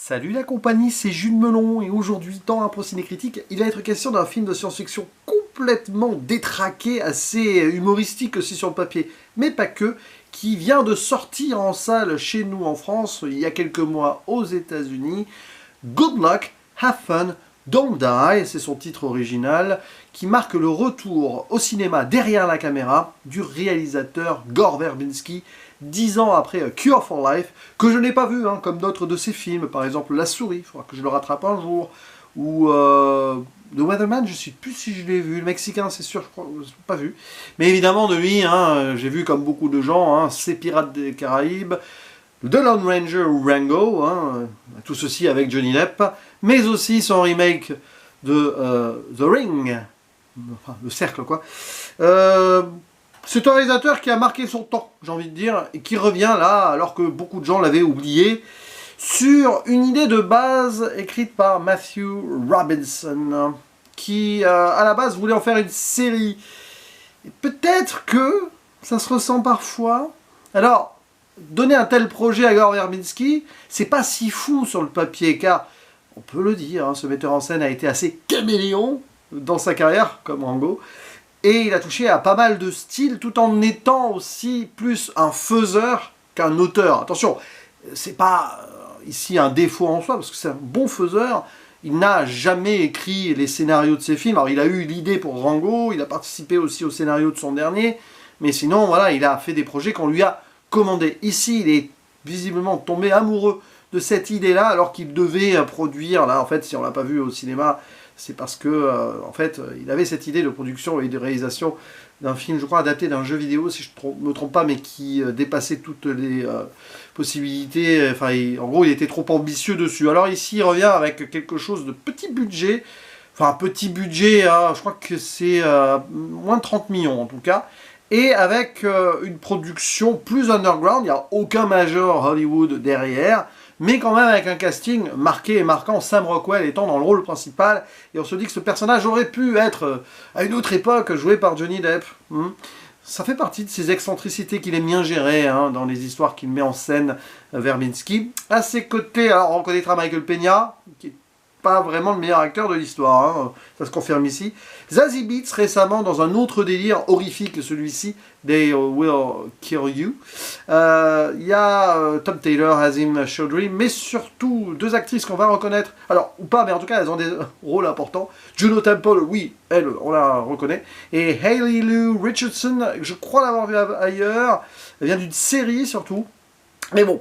Salut la compagnie, c'est Jules Melon et aujourd'hui dans un Ciné Critique, il va être question d'un film de science-fiction complètement détraqué, assez humoristique aussi sur le papier, mais pas que, qui vient de sortir en salle chez nous en France il y a quelques mois aux États-Unis. Good Luck, Have Fun, Don't Die, c'est son titre original, qui marque le retour au cinéma derrière la caméra du réalisateur Gore Verbinski, 10 ans après Cure for Life, que je n'ai pas vu, comme d'autres de ses films, par exemple La Souris, il faudra que je le rattrape un jour, ou The Weatherman, je ne sais plus si je l'ai vu, le Mexicain, c'est sûr, je crois, je l'ai pas vu. Mais évidemment, de lui, j'ai vu comme beaucoup de gens, C'est Pirates des Caraïbes, The Lone Ranger ou Rango, tout ceci avec Johnny Depp, mais aussi son remake de The Ring, enfin, le cercle quoi. C'est un réalisateur qui a marqué son temps, j'ai envie de dire, et qui revient là, alors que beaucoup de gens l'avaient oublié, sur une idée de base écrite par Matthew Robinson, qui à la base voulait en faire une série. Peut-être que ça se ressent parfois. Alors, donner un tel projet à Gore Verbinski, c'est pas si fou sur le papier, car, on peut le dire, ce metteur en scène a été assez caméléon dans sa carrière, comme Rango, et il a touché à pas mal de styles, tout en étant aussi plus un faiseur qu'un auteur. Attention, c'est pas ici un défaut en soi, parce que c'est un bon faiseur. Il n'a jamais écrit les scénarios de ses films. Alors il a eu l'idée pour Rango, il a participé aussi au scénario de son dernier, mais sinon, voilà, il a fait des projets qu'on lui a commandés. Ici, il est visiblement tombé amoureux de cette idée-là, alors qu'il devait produire, là, en fait, si on l'a pas vu au cinéma, c'est parce que, en fait, il avait cette idée de production et de réalisation d'un film, je crois, adapté d'un jeu vidéo, si je ne me trompe pas, mais qui dépassait toutes les possibilités. Enfin, en gros, il était trop ambitieux dessus. Alors ici, il revient avec quelque chose de petit budget. Enfin, petit budget, je crois que c'est moins de 30 millions, en tout cas. Et avec une production plus underground, il n'y a aucun major Hollywood derrière, mais quand même avec un casting marqué et marquant, Sam Rockwell étant dans le rôle principal, et on se dit que ce personnage aurait pu être, à une autre époque, joué par Johnny Depp. Ça fait partie de ces excentricités qu'il aime bien gérer, dans les histoires qu'il met en scène, Verbinski. À ses côtés, alors on reconnaîtra Michael Peña, qui est pas vraiment le meilleur acteur de l'histoire, ça se confirme ici. Zazie Beetz récemment dans un autre délire horrifique que celui-ci, They Will Kill You. Il y a Tom Taylor, Hazim Chaudhry, mais surtout deux actrices qu'on va reconnaître, alors ou pas, mais en tout cas elles ont des rôles importants. Juno Temple, oui, elle, on la reconnaît, et Hayley Lou Richardson, je crois l'avoir vu ailleurs, elle vient d'une série surtout, mais bon.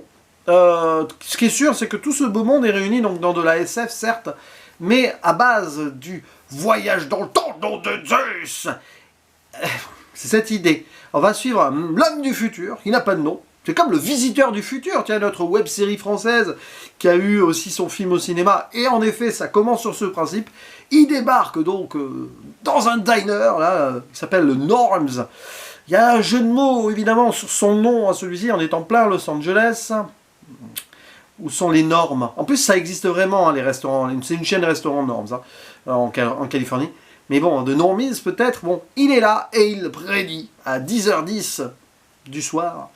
Ce qui est sûr, c'est que tout ce beau monde est réuni donc, dans de la SF, certes, mais à base du voyage dans le temps, nom de Zeus. C'est cette idée. On va suivre l'homme du futur, qui n'a pas de nom. C'est comme le visiteur du futur, tiens, notre web-série française, qui a eu aussi son film au cinéma, et en effet, ça commence sur ce principe. Il débarque donc dans un diner, là, qui s'appelle le Norms. Il y a un jeu de mots, évidemment, sur son nom à celui-ci, on est en plein Los Angeles. Où sont les normes? En plus, ça existe vraiment, les restaurants. C'est une chaîne de restaurants Norms, en Californie. Mais bon, de Normies, peut-être. Bon, il est là et il prédit à 10h10 du soir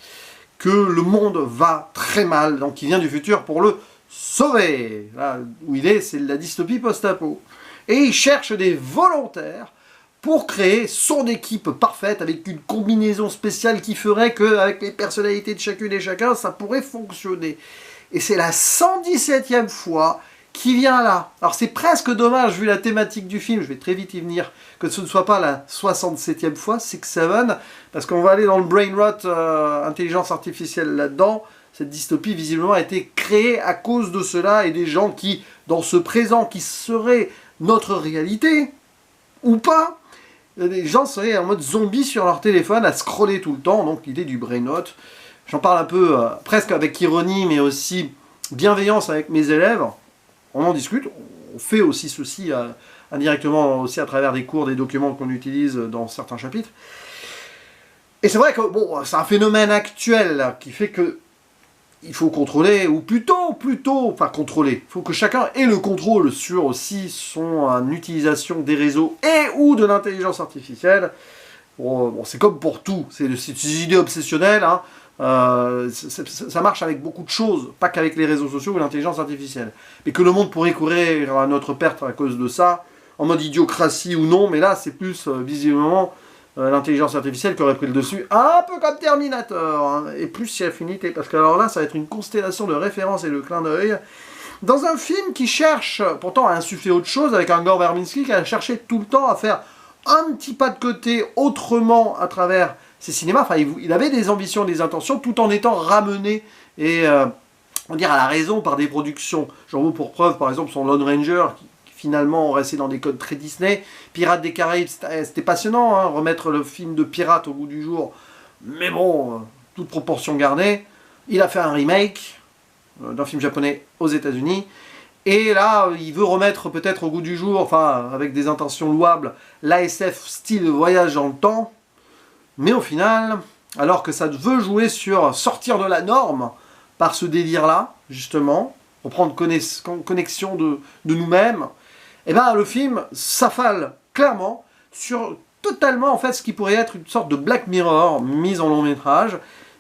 que le monde va très mal. Donc, il vient du futur pour le sauver. Là où il est, c'est la dystopie post-apo. Et il cherche des volontaires pour créer son équipe parfaite avec une combinaison spéciale qui ferait qu'avec les personnalités de chacune et chacun, ça pourrait fonctionner. Et c'est la 117e fois qu'il vient là. Alors c'est presque dommage, vu la thématique du film, je vais très vite y venir, que ce ne soit pas la 67e fois, 6-7, parce qu'on va aller dans le brain rot, intelligence artificielle là-dedans. Cette dystopie, visiblement, a été créée à cause de cela, et des gens qui, dans ce présent qui serait notre réalité, ou pas, les gens seraient en mode zombie sur leur téléphone à scroller tout le temps, donc l'idée du brain rot. J'en parle un peu, presque avec ironie, mais aussi bienveillance avec mes élèves. On en discute, on fait aussi ceci indirectement aussi à travers des cours, des documents qu'on utilise dans certains chapitres. Et c'est vrai que bon, c'est un phénomène actuel là, qui fait que il faut contrôler, ou plutôt, enfin contrôler. Il faut que chacun ait le contrôle sur aussi son utilisation des réseaux et ou de l'intelligence artificielle. Bon, c'est comme pour tout, c'est des idées obsessionnelles. Ça marche avec beaucoup de choses, pas qu'avec les réseaux sociaux ou l'intelligence artificielle. Mais que le monde pourrait courir à notre perte à cause de ça, en mode idiocratie ou non, mais là c'est plus visiblement l'intelligence artificielle qui aurait pris le dessus, un peu comme Terminator, hein, et plus si affinité, parce que alors là ça va être une constellation de références et de clins d'œil, dans un film qui cherche pourtant à insuffler autre chose, avec un Gore Verbinski qui a cherché tout le temps à faire un petit pas de côté autrement à travers ses cinémas. Enfin, il avait des ambitions, des intentions, tout en étant ramené et on dirait à la raison par des productions. J'en veux pour preuve, par exemple, son Lone Ranger, qui finalement restait dans des codes très Disney. Pirates des Caraïbes, c'était passionnant, hein, remettre le film de pirate au goût du jour. Mais bon, toute proportion gardée. Il a fait un remake d'un film japonais aux États-Unis. Et là, il veut remettre peut-être au goût du jour, enfin, avec des intentions louables, l'ASF style voyage dans le temps. Mais au final, alors que ça veut jouer sur sortir de la norme par ce délire-là, justement, reprendre connexion de nous-mêmes, et ben le film s'affale clairement sur totalement en fait ce qui pourrait être une sorte de Black Mirror mise en long métrage.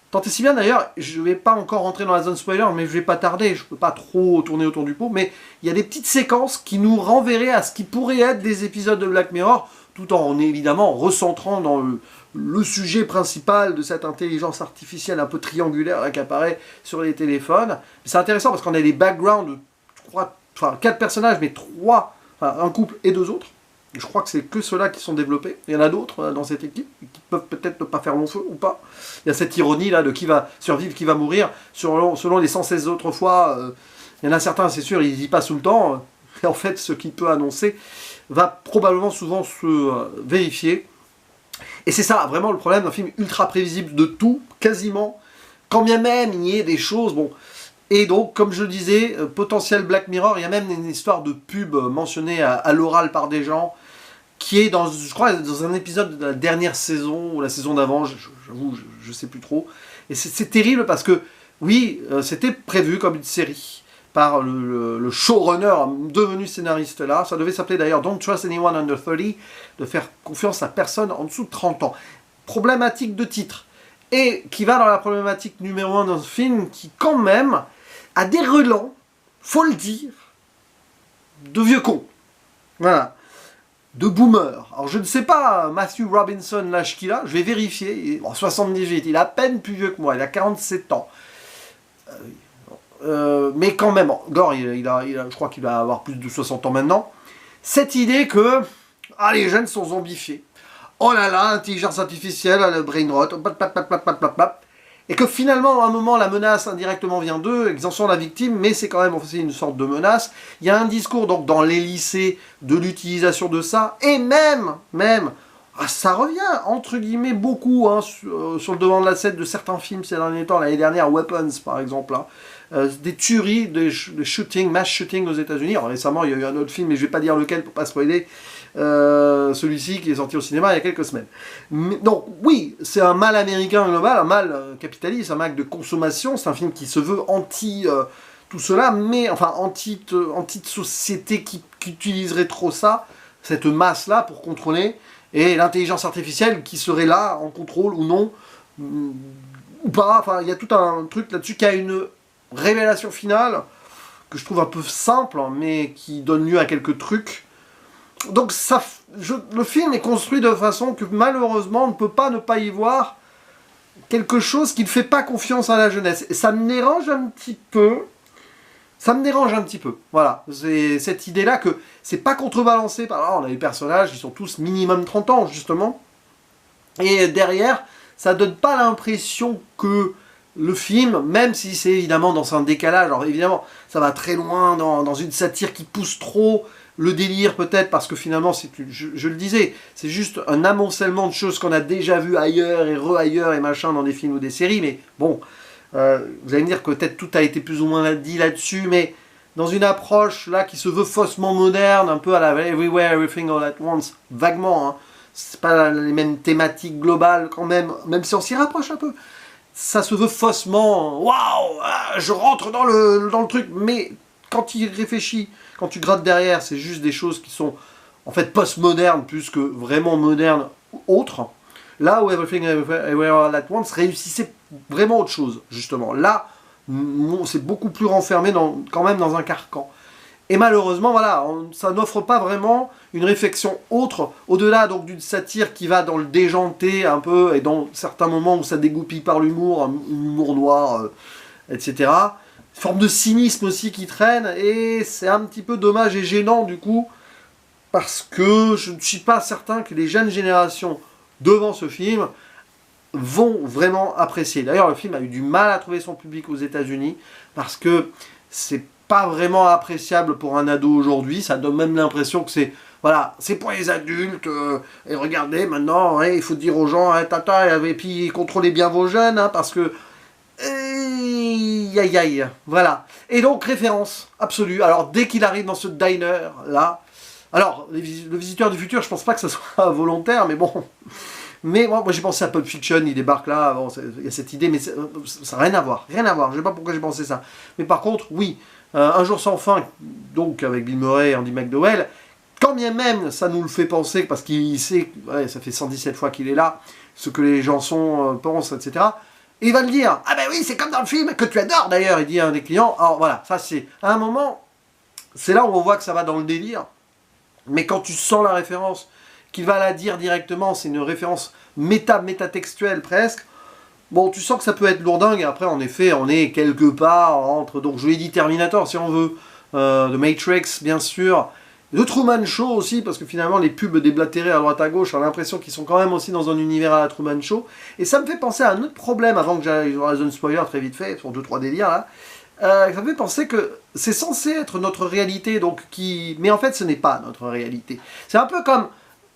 Tant et si bien d'ailleurs, je ne vais pas encore rentrer dans la zone spoiler, mais je ne vais pas tarder, je ne peux pas trop tourner autour du pot, mais il y a des petites séquences qui nous renverraient à ce qui pourrait être des épisodes de Black Mirror, tout en évidemment recentrant dans le sujet principal de cette intelligence artificielle un peu triangulaire là, qui apparaît sur les téléphones. C'est intéressant parce qu'on a des backgrounds de 4 personnages, mais 3, enfin un couple et 2 autres. Je crois que c'est que ceux-là qui sont développés. Il y en a d'autres dans cette équipe qui peuvent peut-être ne pas faire long feu ou pas. Il y a cette ironie là de qui va survivre, qui va mourir, selon les 116 autres fois. Il y en a certains, c'est sûr, ils y passent tout le temps. Et en fait, ce qu'il peut annoncer va probablement souvent se vérifier. Et c'est ça, vraiment le problème d'un film ultra prévisible de tout, quasiment, quand bien même il y ait des choses, bon. Et donc, comme je le disais, potentiel Black Mirror, il y a même une histoire de pub mentionnée à l'oral par des gens, qui est dans, je crois, dans un épisode de la dernière saison, ou la saison d'avant, j'avoue, je sais plus trop. Et c'est terrible parce que, oui, c'était prévu comme une série, par le showrunner devenu scénariste là. Ça devait s'appeler d'ailleurs Don't Trust Anyone Under 30, de faire confiance à personne en dessous de 30 ans. Problématique de titre. Et qui va dans la problématique numéro 1 d'un film qui, quand même, a des relents, faut le dire, de vieux cons. Voilà. De boomers. Alors je ne sais pas, Matthew Robinson, l'âge qu'il a, je vais vérifier. En 78, il est à peine plus vieux que moi, il a 47 ans. Mais quand même, Gore, je crois qu'il va avoir plus de 60 ans maintenant. Cette idée que les jeunes sont zombifiés. Oh là là, intelligence artificielle, le brain rot, et que finalement, à un moment, la menace indirectement vient d'eux, ils en sont la victime, mais c'est quand même aussi une sorte de menace. Il y a un discours donc dans les lycées de l'utilisation de ça, et même, ça revient, entre guillemets, beaucoup hein, sur le devant de la scène de certains films ces derniers temps, l'année dernière, Weapons par exemple, hein. Des tueries, des shootings, mass shootings aux États-Unis. Récemment, il y a eu un autre film, mais je ne vais pas dire lequel pour ne pas spoiler, celui-ci qui est sorti au cinéma il y a quelques semaines. Donc oui, c'est un mal américain global, un mal capitaliste, un mal de consommation. C'est un film qui se veut anti tout cela, mais enfin anti-société qui utiliserait trop ça, cette masse-là pour contrôler, et l'intelligence artificielle qui serait là en contrôle ou non, ou pas. Enfin, il y a tout un truc là-dessus qui a une révélation finale que je trouve un peu simple, mais qui donne lieu à quelques trucs. Donc le film est construit de façon que malheureusement on ne peut pas ne pas y voir quelque chose qui ne fait pas confiance à la jeunesse. Et ça me dérange un petit peu. Voilà. C'est cette idée-là que c'est pas contrebalancé par là, on a des personnages qui sont tous minimum 30 ans, justement. Et derrière, ça donne pas l'impression que le film, même si c'est évidemment dans un décalage, alors évidemment ça va très loin dans une satire qui pousse trop le délire peut-être, parce que finalement, je le disais, c'est juste un amoncellement de choses qu'on a déjà vues ailleurs et re-ailleurs et machin dans des films ou des séries, mais bon, vous allez me dire que peut-être tout a été plus ou moins dit là-dessus, mais dans une approche là qui se veut faussement moderne, un peu à la Everywhere, Everything All At Once, vaguement, hein, c'est pas les mêmes thématiques globales quand même si on s'y rapproche un peu. Ça se veut faussement, waouh, je rentre dans le truc, mais quand tu réfléchis, quand tu grattes derrière, c'est juste des choses qui sont en fait post-modernes plus que vraiment modernes ou autres. Là où Everything Everywhere All At Once réussissait vraiment autre chose, justement. Là, c'est beaucoup plus renfermé quand même dans un carcan. Et malheureusement, voilà, ça n'offre pas vraiment une réflexion autre, au-delà donc d'une satire qui va dans le déjanté un peu, et dans certains moments où ça dégoupille par l'humour, un humour noir, etc. Une forme de cynisme aussi qui traîne, et c'est un petit peu dommage et gênant du coup, parce que je ne suis pas certain que les jeunes générations devant ce film vont vraiment apprécier. D'ailleurs, le film a eu du mal à trouver son public aux États-Unis, parce que c'est pas vraiment appréciable pour un ado aujourd'hui, ça donne même l'impression que c'est voilà, c'est pour les adultes, et regardez maintenant, ouais, il faut dire aux gens, hein, tata, et puis contrôlez bien vos jeunes, hein, parce que aïe aïe aïe, voilà. Et donc référence absolue, alors dès qu'il arrive dans ce diner là, alors le visiteur du futur, je pense pas que ce soit volontaire, mais bon. Mais moi j'ai pensé à Pulp Fiction, il débarque là, bon, il y a cette idée, mais ça n'a rien à voir, rien à voir, je sais pas pourquoi j'ai pensé ça. Mais par contre, oui, Un jour sans fin, donc avec Bill Murray et Andy McDowell, quand bien même ça nous le fait penser, parce qu'il sait, ouais, ça fait 117 fois qu'il est là, ce que les chansons pensent, etc. Et il va le dire, ah ben oui, c'est comme dans le film, que tu adores d'ailleurs, il dit à un des clients. Alors voilà, ça c'est, à un moment, c'est là où on voit que ça va dans le délire, mais quand tu sens la référence, qu'il va la dire directement, c'est une référence métatextuelle presque, bon, tu sens que ça peut être lourdingue, et après, en effet, on est quelque part entre, donc je l'ai dit, Terminator, si on veut, The Matrix, bien sûr, The Truman Show aussi, parce que finalement, les pubs déblatérés à droite à gauche, on a l'impression qu'ils sont quand même aussi dans un univers à la Truman Show, et ça me fait penser à un autre problème, avant que j'aille dans la zone spoiler, très vite fait, sur 2-3 délires, là, ça me fait penser que c'est censé être notre réalité, donc mais en fait, ce n'est pas notre réalité. C'est un peu comme,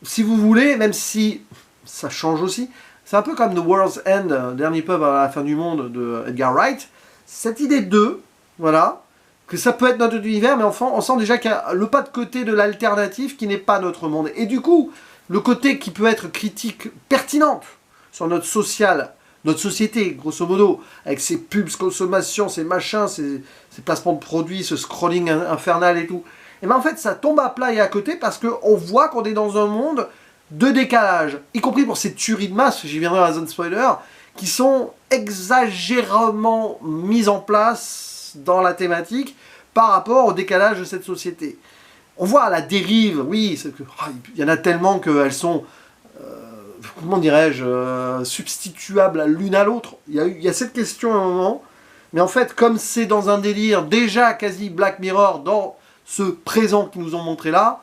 si vous voulez, même si ça change aussi, c'est un peu comme The World's End, dernier pub à la fin du monde de Edgar Wright. Cette idée de, voilà, que ça peut être notre univers, mais enfin, on sent déjà qu'il y a le pas de côté de l'alternative qui n'est pas notre monde. Et du coup, le côté qui peut être critique pertinente sur notre social, notre société, grosso modo, avec ses pubs, consommation, ses machins, ses placements de produits, ce scrolling infernal et tout, et bien en fait, ça tombe à plat et à côté parce qu'on voit qu'on est dans un monde de décalage, y compris pour ces tueries de masse, j'y viendrai à la zone spoiler, qui sont exagérément mises en place dans la thématique par rapport au décalage de cette société. On voit à la dérive, oui, il y en a tellement qu'elles sont, comment dirais-je, substituables l'une à l'autre. Il y a cette question à un moment, mais en fait, comme c'est dans un délire déjà quasi Black Mirror dans ce présent qu'ils nous ont montré là,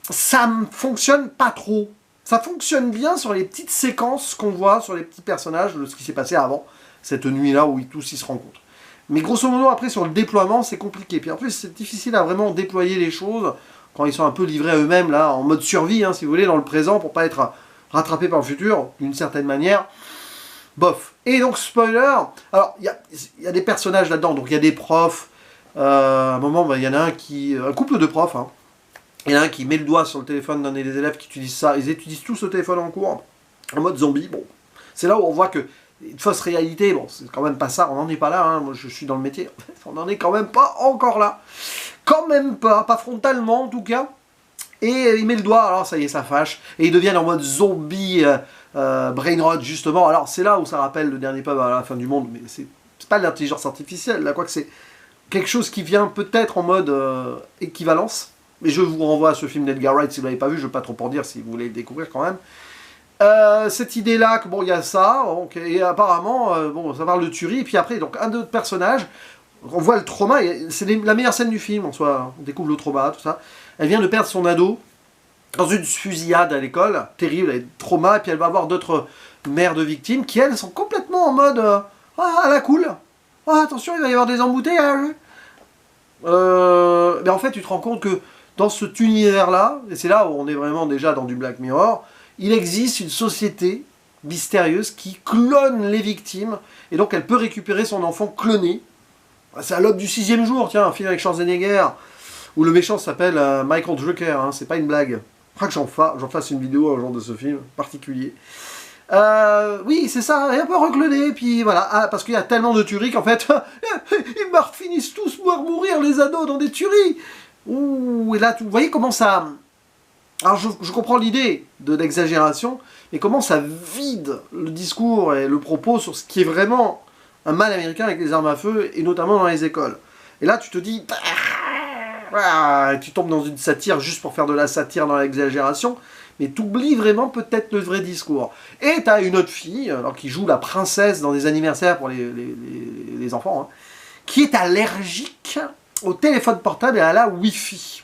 ça ne fonctionne pas trop. Ça fonctionne bien sur les petites séquences qu'on voit, sur les petits personnages, de ce qui s'est passé avant, cette nuit-là où tous ils se rencontrent. Mais grosso modo, après, sur le déploiement, c'est compliqué. Puis en plus, c'est difficile à vraiment déployer les choses quand ils sont un peu livrés à eux-mêmes, là, en mode survie, hein, si vous voulez, dans le présent, pour pas être rattrapés par le futur, d'une certaine manière. Bof. Et donc, spoiler, alors, il y a des personnages là-dedans, donc il y a des profs, à un moment, il y en a un couple de profs, hein. Il y en a un qui met le doigt sur le téléphone d'un des élèves qui utilise ça. Ils utilisent tous ce téléphone en cours, en mode zombie. Bon, c'est là où on voit que une fausse réalité, bon, c'est quand même pas ça. On n'en est pas là, hein. Moi, je suis dans le métier. On n'en est quand même pas encore là. Quand même pas frontalement en tout cas. Et il met le doigt, alors ça y est, ça fâche. Et ils deviennent en mode zombie, brain rot justement. Alors c'est là où ça rappelle le dernier pub à la fin du monde, mais c'est pas de l'intelligence artificielle, là, quoique c'est quelque chose qui vient peut-être en mode équivalence. Mais je vous renvoie à ce film d'Edgar Wright si vous ne l'avez pas vu, je ne vais pas trop en dire si vous voulez le découvrir quand même. Cette idée-là, que bon, il y a ça, donc, et apparemment, bon, ça parle de tuerie, et puis après, donc, un autre personnage, on voit le trauma, c'est la meilleure scène du film, en soi, on découvre le trauma, tout ça. Elle vient de perdre son ado dans une fusillade à l'école, terrible, elle a trauma, et puis elle va voir d'autres mères de victimes qui, elles, sont complètement en mode, à la cool, attention, il va y avoir des embouteillages. Mais en fait, tu te rends compte que dans cet univers-là, et c'est là où on est vraiment déjà dans du Black Mirror, il existe une société mystérieuse qui clone les victimes, et donc elle peut récupérer son enfant cloné. C'est à l'aube du 6e jour, tiens, un film avec Schwarzenegger, où le méchant s'appelle Michael Drucker, hein, c'est pas une blague. Je crois que j'en fasse une vidéo un jour de ce film particulier. Oui, c'est ça, et un peu recloné, puis voilà, parce qu'il y a tellement de tueries qu'en fait, ils finissent tous par mourir, les ados, dans des tueries. Ouh, et là, vous voyez comment ça... Alors, je comprends l'idée de l'exagération, et comment ça vide le discours et le propos sur ce qui est vraiment un mal américain avec les armes à feu, et notamment dans les écoles. Et là, tu te dis... tu tombes dans une satire juste pour faire de la satire dans l'exagération, mais tu oublies vraiment peut-être le vrai discours. Et tu as une autre fille, alors, qui joue la princesse dans des anniversaires pour les enfants, hein, qui est allergique au téléphone portable et à la Wi-Fi.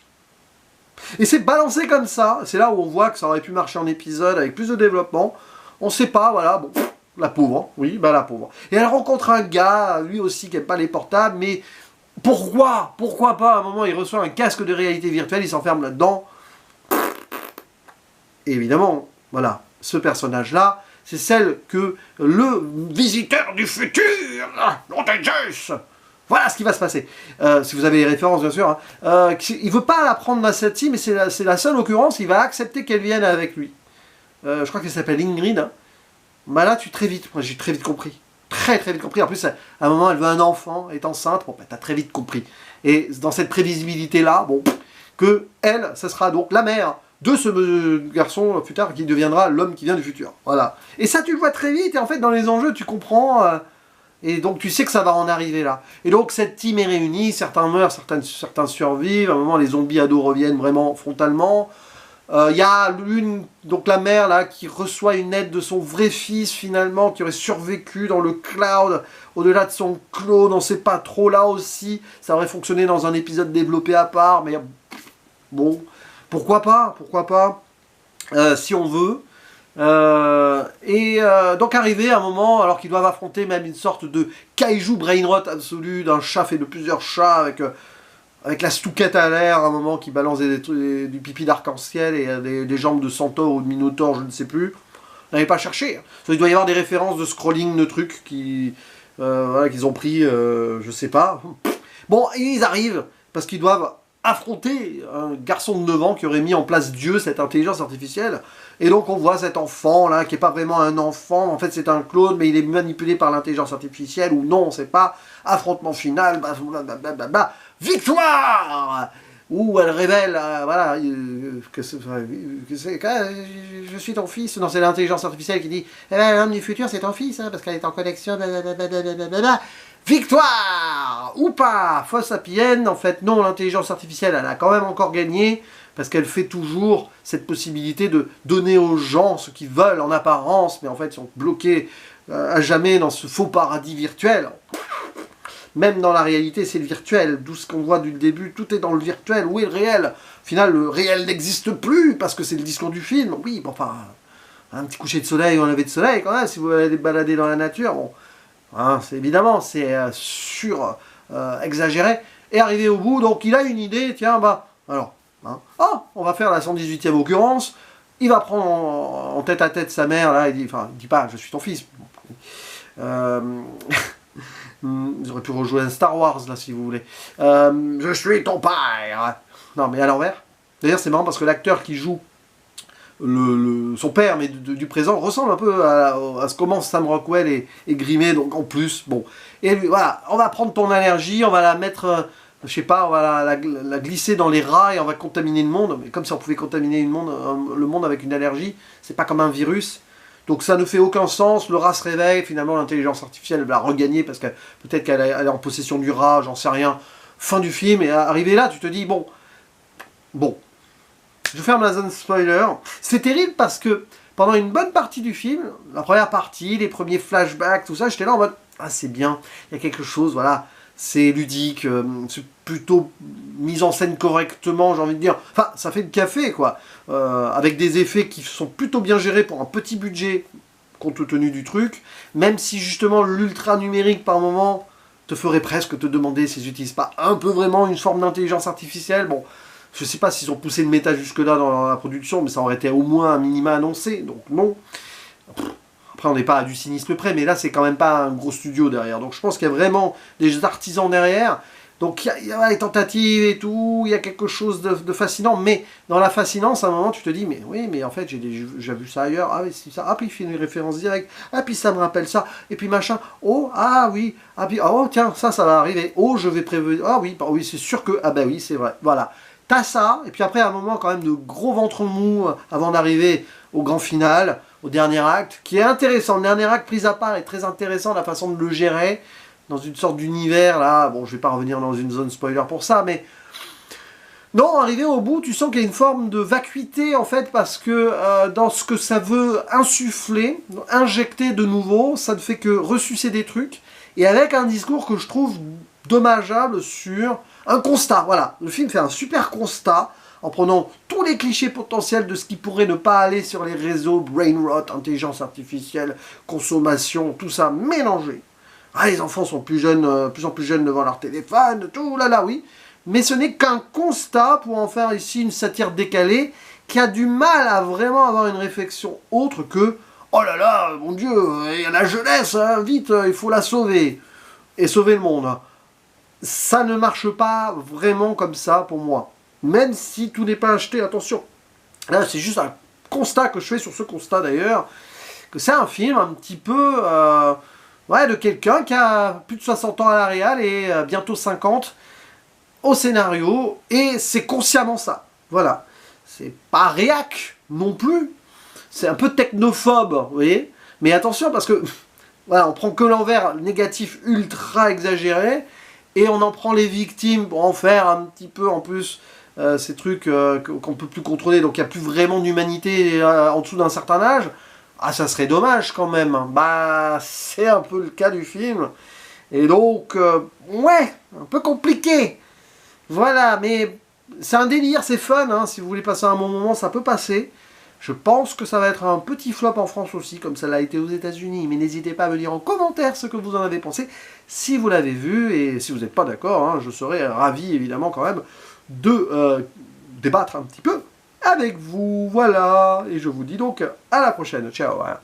Et c'est balancé comme ça, c'est là où on voit que ça aurait pu marcher en épisode avec plus de développement. On sait pas, voilà, bon, la pauvre, oui, bah la pauvre. Et elle rencontre un gars, lui aussi qui n'aime pas les portables, mais pourquoi pas, à un moment il reçoit un casque de réalité virtuelle, il s'enferme là-dedans. Et évidemment, voilà, ce personnage-là, c'est celle que le visiteur du futur, nom de Zeus, voilà ce qui va se passer. Si vous avez les références, bien sûr. Hein. Il ne veut pas la prendre dans cette team, mais c'est la seule occurrence, il va accepter qu'elle vienne avec lui. Je crois qu'elle s'appelle Ingrid. Hein. Bah là, j'ai très vite compris. Très vite compris. En plus, à un moment, elle veut un enfant, elle est enceinte. Bon, bah, t'as très vite compris. Et dans cette prévisibilité-là, bon, que elle, ce sera donc la mère de ce garçon plus tard qui deviendra l'homme qui vient du futur. Voilà. Et ça, tu le vois très vite. Et en fait, dans les enjeux, tu comprends. Et donc, tu sais que ça va en arriver là. Et donc, cette team est réunie. Certains meurent, certains survivent. À un moment, les zombies ados reviennent vraiment frontalement. Il y a donc la mère là, qui reçoit une aide de son vrai fils finalement, qui aurait survécu dans le cloud, au-delà de son clone, on ne sait pas trop là aussi, ça aurait fonctionné dans un épisode développé à part, mais bon, pourquoi pas, si on veut. Donc arrivé à un moment, alors qu'ils doivent affronter même une sorte de kaiju brainrot absolu, d'un chat fait de plusieurs chats, avec la Stouquette à l'air, à un moment qui balance du pipi d'arc-en-ciel et des jambes de centaure ou de minotaure, je ne sais plus. N'allez pas chercher. Il doit y avoir des références de scrolling de trucs voilà, qu'ils ont pris, je sais pas. Bon, et ils arrivent, parce qu'ils doivent affronter un garçon de 9 ans qui aurait mis en place Dieu, cette intelligence artificielle. Et donc on voit cet enfant là, qui n'est pas vraiment un enfant, en fait c'est un clone, mais il est manipulé par l'intelligence artificielle, ou non, on ne sait pas. Affrontement final, blablabla. Victoire! Où elle révèle, voilà, que je suis ton fils. Non, c'est l'intelligence artificielle qui dit, eh ben, l'homme du futur, c'est ton fils, hein, parce qu'elle est en connexion, blablabla. Victoire! Ou pas? Fausse happy end, en fait, non, l'intelligence artificielle, elle a quand même encore gagné, parce qu'elle fait toujours cette possibilité de donner aux gens ce qu'ils veulent en apparence, mais en fait, ils sont bloqués à jamais dans ce faux paradis virtuel. Même dans la réalité, c'est le virtuel. D'où ce qu'on voit du début, tout est dans le virtuel. Où est le réel? Au final, le réel n'existe plus, parce que c'est le discours du film. Oui, bon, enfin, un petit coucher de soleil ou un lever de soleil, quand même, si vous allez balader dans la nature, bon, hein, évidemment, c'est exagéré. Et arrivé au bout, donc il a une idée, tiens, bah, alors, hein, on va faire la 118e occurrence. Il va prendre en tête à tête sa mère, là, il dit pas, je suis ton fils. J'aurais pu rejouer un Star Wars là si vous voulez. Je suis ton père. Non mais à l'envers. D'ailleurs c'est marrant parce que l'acteur qui joue son père mais du présent ressemble un peu à ce comment Sam Rockwell est grimé, donc en plus bon. Et lui, voilà, on va prendre ton allergie, on va la mettre, je sais pas, on va la glisser dans les rats et on va contaminer le monde. Mais comme si on pouvait contaminer le monde avec une allergie, c'est pas comme un virus. Donc ça ne fait aucun sens, le rat se réveille, finalement l'intelligence artificielle va regagner parce que peut-être qu'elle est en possession du rat, j'en sais rien. Fin du film, et arrivé là, tu te dis, bon, je ferme la zone spoiler. C'est terrible parce que pendant une bonne partie du film, la première partie, les premiers flashbacks, tout ça, j'étais là en mode, ah c'est bien, il y a quelque chose, voilà, c'est ludique, c'est plutôt mis en scène correctement, j'ai envie de dire. Enfin, ça fait le café, quoi. Avec des effets qui sont plutôt bien gérés pour un petit budget, compte tenu du truc. Même si, justement, l'ultra numérique, par moment, te ferait presque te demander s'ils n'utilisent pas un peu vraiment une forme d'intelligence artificielle. Bon, je sais pas s'ils ont poussé le méta jusque-là dans la production, mais ça aurait été au moins un minima annoncé, donc non. Après, on n'est pas à du cynisme près, mais là, c'est quand même pas un gros studio derrière. Donc, je pense qu'il y a vraiment des artisans derrière. Donc, il y a les tentatives et tout, il y a quelque chose de fascinant. Mais dans la fascinance, à un moment, tu te dis, mais oui, mais en fait, j'ai vu ça ailleurs. Ah oui, c'est ça. Ah, puis il fait une référence directe. Ah, puis ça me rappelle ça. Et puis machin. Oh, ah oui. Ah, puis, oh, tiens, ça va arriver. Oh, je vais prévenir. Ah oui, c'est sûr que... Ah ben oui, c'est vrai. Voilà. T'as ça. Et puis après, à un moment, quand même, de gros ventre mou avant d'arriver au grand final. au dernier acte, qui est intéressant. Le dernier acte pris à part est très intéressant, la façon de le gérer, dans une sorte d'univers, là, bon, je vais pas revenir dans une zone spoiler pour ça, mais... Non, arrivé au bout, tu sens qu'il y a une forme de vacuité, en fait, parce que dans ce que ça veut insuffler, injecter de nouveau, ça ne fait que ressucer des trucs, et avec un discours que je trouve dommageable sur un constat. Voilà, le film fait un super constat, en prenant tous les clichés potentiels de ce qui pourrait ne pas aller sur les réseaux, brain rot, intelligence artificielle, consommation, tout ça mélangé. Ah, les enfants sont plus jeunes, plus en plus jeunes devant leur téléphone, tout là là, oui. Mais ce n'est qu'un constat pour en faire ici une satire décalée qui a du mal à vraiment avoir une réflexion autre que « Oh là là, mon Dieu, il y a la jeunesse, hein, vite, il faut la sauver. » Et sauver le monde. Ça ne marche pas vraiment comme ça pour moi. Même si tout n'est pas acheté, attention. Là, c'est juste un constat que je fais sur ce constat d'ailleurs, que c'est un film un petit peu... ouais, de quelqu'un qui a plus de 60 ans à la réal et bientôt 50 au scénario, et c'est consciemment ça. Voilà. C'est pas réac non plus. C'est un peu technophobe, vous voyez. Mais attention, parce que voilà, on prend que l'envers négatif ultra exagéré, et on en prend les victimes pour en faire un petit peu en plus ces trucs qu'on peut plus contrôler, donc il n'y a plus vraiment d'humanité en dessous d'un certain âge. Ah, ça serait dommage quand même. Bah, c'est un peu le cas du film. Et donc, ouais, un peu compliqué. Voilà, mais c'est un délire, c'est fun, hein, si vous voulez passer un bon moment, ça peut passer. Je pense que ça va être un petit flop en France aussi, comme ça l'a été aux États-Unis. Mais n'hésitez pas à me dire en commentaire ce que vous en avez pensé, si vous l'avez vu, et si vous n'êtes pas d'accord, hein, je serais ravi, évidemment, quand même, de débattre un petit peu avec vous. Voilà, et je vous dis donc à la prochaine. Ciao. Hein.